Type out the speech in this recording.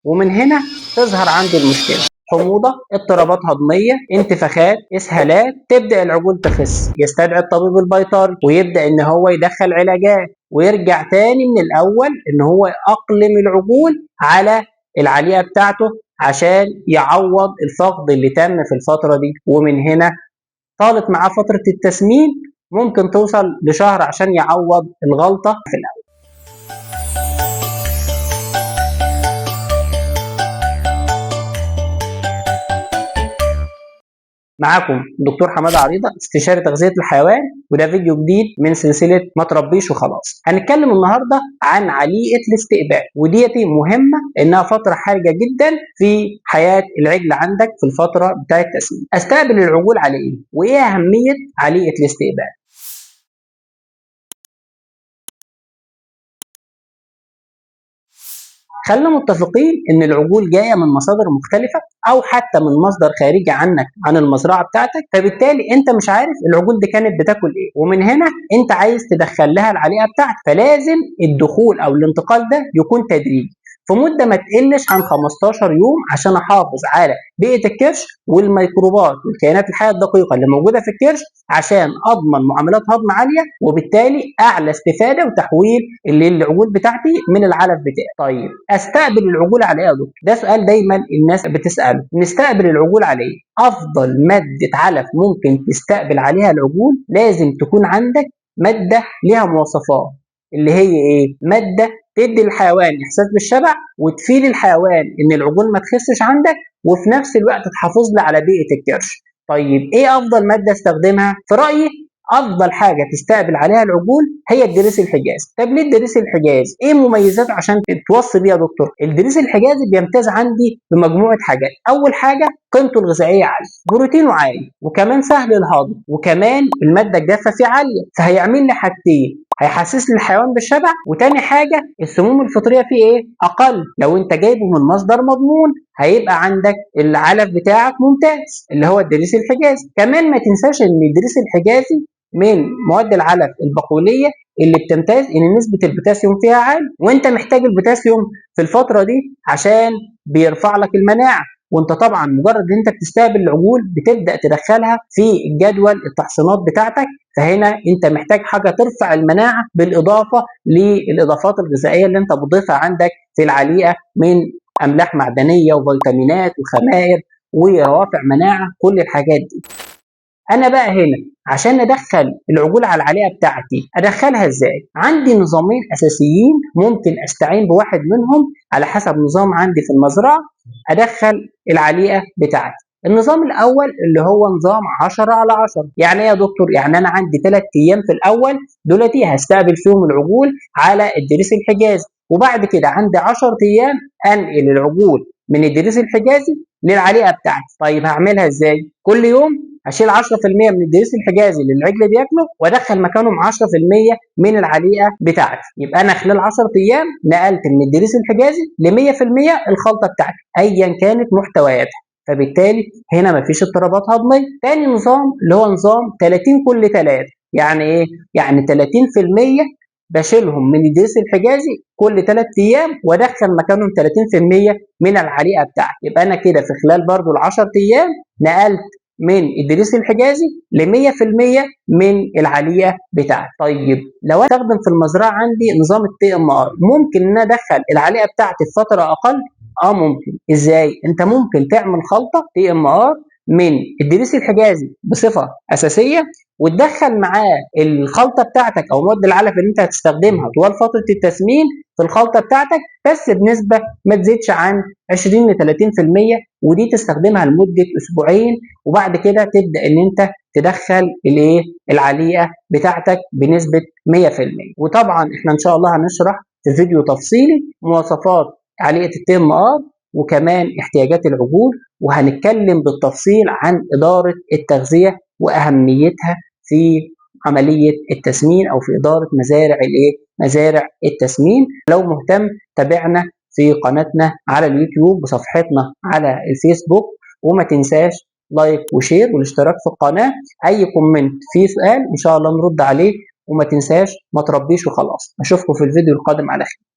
ومن هنا تظهر عندي المشكله: حموضه، اضطرابات هضميه، انتفاخات، اسهالات. تبدا العجول تخس، يستدعي الطبيب البيطري ويبدا ان هو يدخل علاجات، ويرجع تاني من الاول ان هو يأقلم العجول على العليقه بتاعته عشان يعوض الفقد اللي تم في الفتره دي. ومن هنا طالت معاه فتره التسمين، ممكن توصل لشهر عشان يعوض الغلطه في الاول. معاكم دكتور حماده عريضه، استشاري تغذيه الحيوان، وده فيديو جديد من سلسله ما تربيش وخلاص. هنتكلم النهارده عن عليقه الاستقبال، وديتي مهمه انها فتره حرجه جدا في حياه العجل عندك في الفتره بتاعه التسمين. استقبل العجول على ايه؟ وايه اهميه عليقه الاستقبال؟ خلينا متفقين ان العجول جايه من مصادر مختلفه او حتى من مصدر خارجي عنك عن المزرعه بتاعتك، فبالتالي انت مش عارف العجول دي كانت بتاكل ايه، ومن هنا انت عايز تدخل لها العليقه بتاعتك. فلازم الدخول او الانتقال ده يكون تدريجي في مده ما تقلش عن 15 يوم عشان احافظ على بيئه الكرش والميكروبات والكائنات الحيه الدقيقه اللي موجوده في الكرش، عشان اضمن معاملات هضم عاليه وبالتالي اعلى استفاده وتحويل العجول بتاعتي من العلف بتاعي. طيب استقبل العجول على ايه يا دكتور؟ ده سؤال دايما الناس بتساله. نستقبل العجول على ايه؟ افضل ماده علف ممكن تستقبل عليها العجول لازم تكون عندك ماده ليها مواصفات، اللي هي ايه؟ ماده تدي الحيوان احساس بالشبع وتفيد الحيوان ان العجول ما تخسش عندك، وفي نفس الوقت تحافظ لي على بيئه الكرش. طيب ايه افضل ماده استخدمها؟ في رايي افضل حاجه تستقبل عليها العجول هي الدريس الحجازي. طب ليه الدريس الحجازي؟ ايه مميزاته عشان توصي بيها يا دكتور؟ الدريس الحجازي بيمتاز عندي بمجموعه حاجات. اول حاجه قيمته الغذائيه عاليه، بروتينه عالي، وكمان سهل الهضم، وكمان الماده الجافه فيه عاليه، فهيعمل لي حاجتين: هيحسس لي الحيوان بالشبع، وتاني حاجه السموم الفطريه فيه ايه؟ اقل. لو انت جايبه من مصدر مضمون هيبقى عندك العلف بتاعك ممتاز اللي هو الدريس الحجازي. كمان ما تنساش ان الدريس الحجازي من مواد العلف البقوليه اللي بتمتاز ان نسبه البوتاسيوم فيها عالي، وانت محتاج البوتاسيوم في الفتره دي عشان بيرفع لك المناعه. وانت طبعا مجرد ان انت بتستقبل العجول بتبدا تدخلها في جدول التحصينات بتاعتك، فهنا انت محتاج حاجه ترفع المناعه بالاضافه للاضافات الغذائيه اللي انت بتضيفها عندك في العليقه من املاح معدنيه وفيتامينات وخمائر وروافع مناعه، كل الحاجات دي. انا بقى هنا عشان ادخل العجول على العليقه بتاعتي ادخلها ازاي؟ عندي نظامين اساسيين ممكن استعين بواحد منهم على حسب نظام عندي في المزرعه ادخل العليقه بتاعتي. النظام الاول اللي هو نظام 10 على 10. يعني ايه يا دكتور؟ يعني انا عندي 3 ايام في الاول دولتي هستقبل فيهم العجول على الدريس الحجازي، وبعد كده عندي 10 ايام انقل العجول من الدريس الحجازي للعليقه بتاعتي. طيب هعملها ازاي؟ كل يوم هشيل 10% من الدريس الحجازي اللي العجل بياكله وادخل مكانهم 10% من العليقه بتاعتي. يبقى انا خلال 10 ايام نقلت من الدريس الحجازي ل 100% الخلطه بتاعتي ايا كانت محتوياتها، فبالتالي هنا مفيش اضطرابات هضميه. تاني نظام اللي هو نظام 30 كل 3. يعني ايه؟ يعني 30% بشيلهم من الدريس الحجازي كل 3 ايام وادخل مكانهم 30% من العليقه بتاعتي. يبقى انا كده في خلال برضو ال 10 ايام نقلت من الدريس الحجازي ل 100% من العليقه بتاعتي. طيب لو انا استخدم في المزرعه عندي نظام التي ام ار، ممكن ان انا ادخل العليقه بتاعتي في فتره اقل؟ ممكن. ازاي؟ انت ممكن تعمل خلطه تي ام ار من الدريس الحجازي بصفه اساسيه وتدخل معاه الخلطه بتاعتك او مواد العلف اللي انت هتستخدمها طوال فتره التسمين في الخلطه بتاعتك، بس بنسبه ما تزيدش عن 20 ل 30%، ودي تستخدمها لمده اسبوعين، وبعد كده تبدا ان انت تدخل الايه؟ العليقه بتاعتك بنسبه 100%. وطبعا احنا ان شاء الله هنشرح في فيديو تفصيلي مواصفات عليقه التي ام ار وكمان احتياجات العجول، وهنتكلم بالتفصيل عن اداره التغذيه واهميتها في عمليه التسمين او في اداره مزارع الايه؟ مزارع التسمين. لو مهتم تابعنا في قناتنا على اليوتيوب وصفحتنا على الفيسبوك، وما تنساش لايك وشير والاشتراك في القناه. اي كومنت فيه سؤال ان شاء الله نرد عليه، وما تنساش ما تربيش وخلاص. اشوفكم في الفيديو القادم على خير.